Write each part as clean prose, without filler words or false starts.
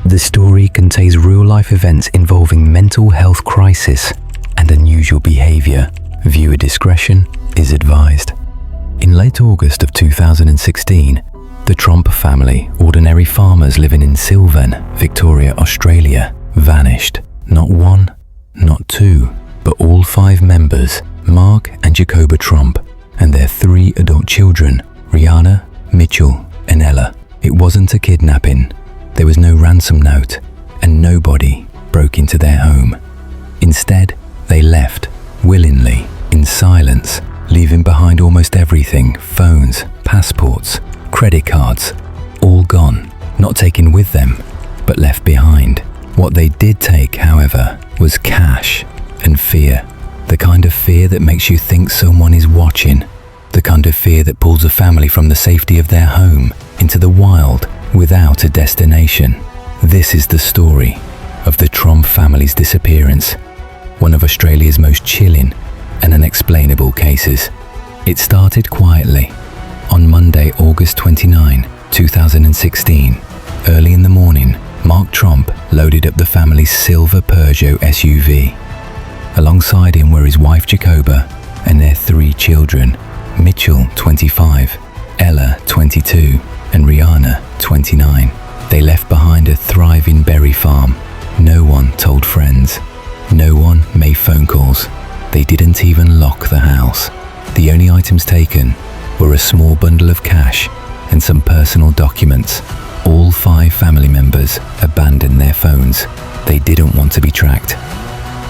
The story contains real-life events involving mental health crisis and unusual behavior. Viewer discretion is advised. In late August of 2016, the Trump family, ordinary farmers living in Sylvan, Victoria, Australia, vanished. Not one, not two, but all 5 members, Mark and Jacoba Trump, and their 3 adult children, Rihanna, Mitchell, and Ella. It wasn't a kidnapping. There was no ransom note, and nobody broke into their home. Instead, they left, willingly, in silence, leaving behind almost everything: phones, passports, credit cards, all gone, not taken with them, but left behind. What they did take, however, was cash and fear. The kind of fear that makes you think someone is watching. The kind of fear that pulls a family from the safety of their home into the wild without a destination. This is the story of the Trump family's disappearance, one of Australia's most chilling and unexplainable cases. It started quietly. On Monday, August 29, 2016, early in the morning, Mark Trump loaded up the family's silver Peugeot SUV. Alongside him were his wife Jacoba and their 3 children, Mitchell, 25, Ella, 22, and Rihanna, 29. They left behind a thriving berry farm. No one told friends. No one made phone calls. They didn't even lock the house. The only items taken were a small bundle of cash and some personal documents. All 5 family members abandoned their phones. They didn't want to be tracked.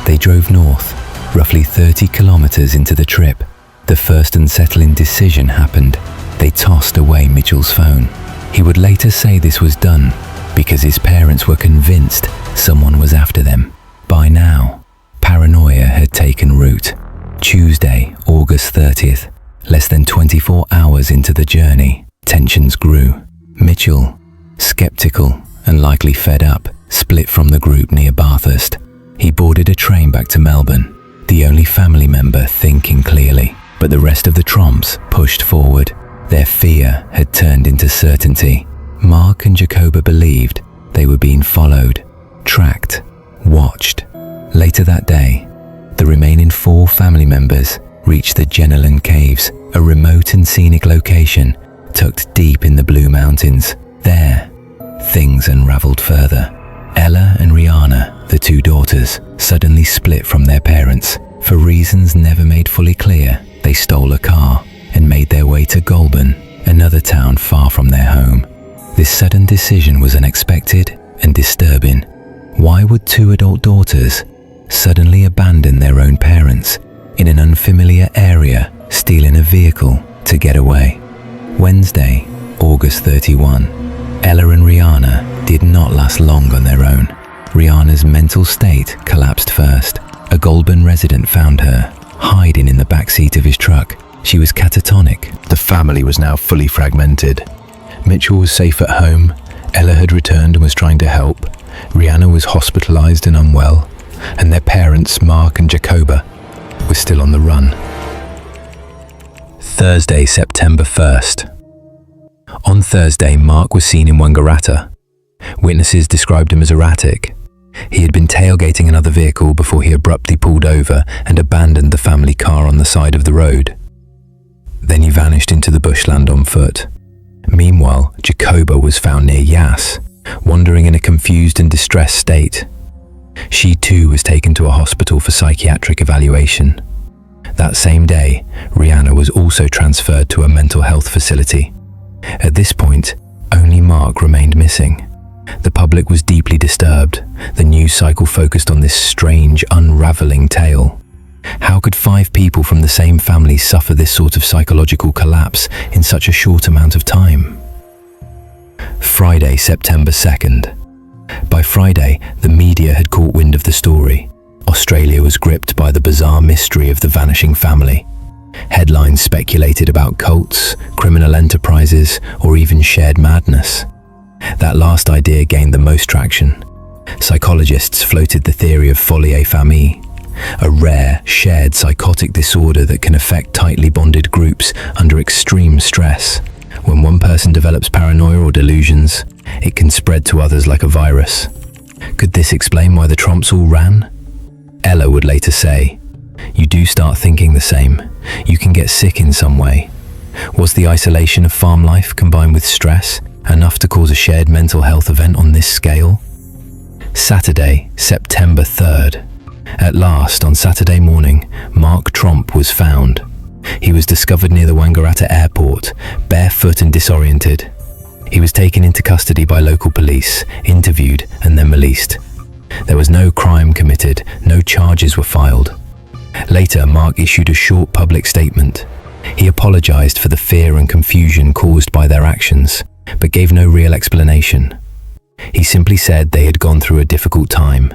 They drove north, roughly 30 kilometers into the trip. The first unsettling decision happened. They tossed away Mitchell's phone. He would later say this was done because his parents were convinced someone was after them. By now, paranoia had taken root. Tuesday, August 30th, less than 24 hours into the journey, tensions grew. Mitchell, skeptical and likely fed up, split from the group near Bathurst. He boarded a train back to Melbourne, the only family member thinking clearly. But the rest of the Trumps pushed forward. Their fear had turned into certainty. Mark and Jacoba believed they were being followed, tracked, watched. Later that day, the remaining 4 family members reached the Jenolan Caves, a remote and scenic location tucked deep in the Blue Mountains. There, things unraveled further. Ella and Rihanna, the 2 daughters, suddenly split from their parents. For reasons never made fully clear, they stole a car and made their way to Goulburn, another town far from their home. This sudden decision was unexpected and disturbing. Why would 2 adult daughters suddenly abandon their own parents in an unfamiliar area, stealing a vehicle to get away? Wednesday, August 31. Ella and Rihanna did not last long on their own. Rihanna's mental state collapsed first. A Goulburn resident found her, hiding in the backseat of his truck. She was catatonic. The family was now fully fragmented. Mitchell was safe at home. Ella had returned and was trying to help. Rihanna was hospitalized and unwell. And their parents, Mark and Jacoba, were still on the run. Thursday, September 1st. On Thursday, Mark was seen in Wangaratta. Witnesses described him as erratic. He had been tailgating another vehicle before he abruptly pulled over and abandoned the family car on the side of the road. Then he vanished into the bushland on foot. Meanwhile, Jacoba was found near Yass, wandering in a confused and distressed state. She too was taken to a hospital for psychiatric evaluation. That same day, Rihanna was also transferred to a mental health facility. At this point, only Mark remained missing. The public was deeply disturbed. The news cycle focused on this strange, unraveling tale. How could 5 people from the same family suffer this sort of psychological collapse in such a short amount of time? Friday, September 2nd. By Friday, the media had caught wind of the story. Australia was gripped by the bizarre mystery of the vanishing family. Headlines speculated about cults, criminal enterprises, or even shared madness. That last idea gained the most traction. Psychologists floated the theory of Folie, Famille, a rare, shared psychotic disorder that can affect tightly bonded groups under extreme stress. When one person develops paranoia or delusions, It can spread to others like a virus. Could this explain why the Trumps all ran? Ella would later say, "You do start thinking the same. You can get sick in some way." Was the isolation of farm life combined with stress enough to cause a shared mental health event on this scale? Saturday, September 3rd. At last, on Saturday morning, Mark Trump was found. He was discovered near the Wangaratta airport, barefoot and disoriented. He was taken into custody by local police, interviewed, and then released. There was no crime committed, no charges were filed. Later, Mark issued a short public statement. He apologized for the fear and confusion caused by their actions, but gave no real explanation. He simply said they had gone through a difficult time.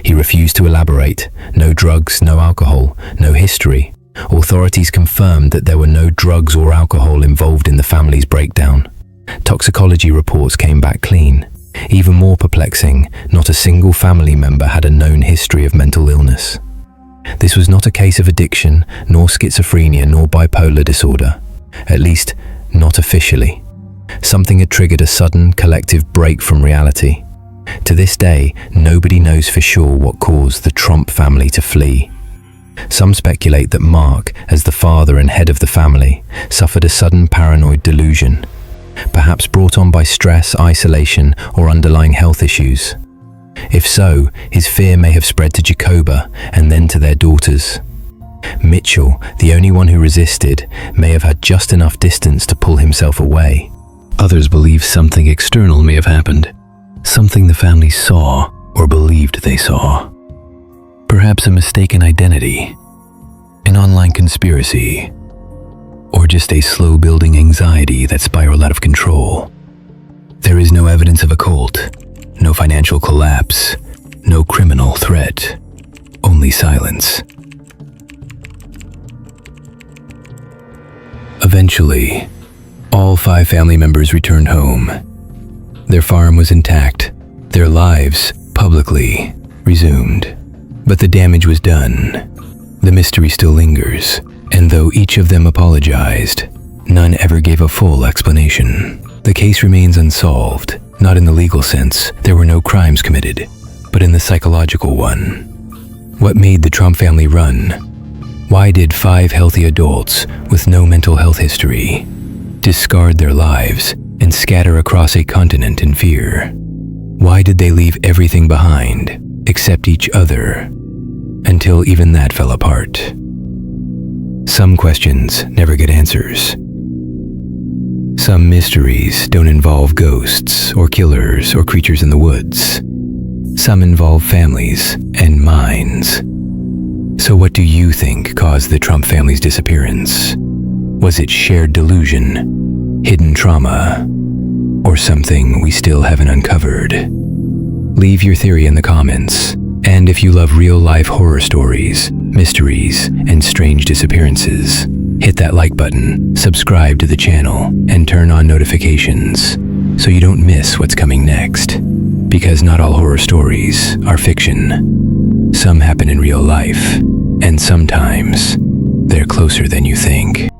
He refused to elaborate. No drugs, no alcohol, no history. Authorities confirmed that there were no drugs or alcohol involved in the family's breakdown. Toxicology reports came back clean. Even more perplexing, not a single family member had a known history of mental illness. This was not a case of addiction, nor schizophrenia, nor bipolar disorder. At least, not officially. Something had triggered a sudden, collective break from reality. To this day, nobody knows for sure what caused the Trump family to flee. Some speculate that Mark, as the father and head of the family, suffered a sudden paranoid delusion, perhaps brought on by stress, isolation, or underlying health issues. If so, his fear may have spread to Jacoba and then to their daughters. Mitchell, the only one who resisted, may have had just enough distance to pull himself away. Others believe something external may have happened, something the family saw or believed they saw. Perhaps a mistaken identity, an online conspiracy, or just a slow-building anxiety that spiraled out of control. There is no evidence of a cult, no financial collapse, no criminal threat, only silence. Eventually, all 5 family members returned home. Their farm was intact, their lives, publicly, resumed. But the damage was done. The mystery still lingers, and though each of them apologized, none ever gave a full explanation. The case remains unsolved, not in the legal sense, there were no crimes committed, but in the psychological one. What made the Trump family run? Why did 5 healthy adults with no mental health history discard their lives and scatter across a continent in fear? Why did they leave everything behind, except each other, until even that fell apart? Some questions never get answers. Some mysteries don't involve ghosts or killers or creatures in the woods. Some involve families and minds. So what do you think caused the Trump family's disappearance? Was it shared delusion, hidden trauma, or something we still haven't uncovered? Leave your theory in the comments. And if you love real-life horror stories, mysteries, and strange disappearances, hit that like button, subscribe to the channel, and turn on notifications so you don't miss what's coming next. Because not all horror stories are fiction. Some happen in real life, and sometimes they're closer than you think.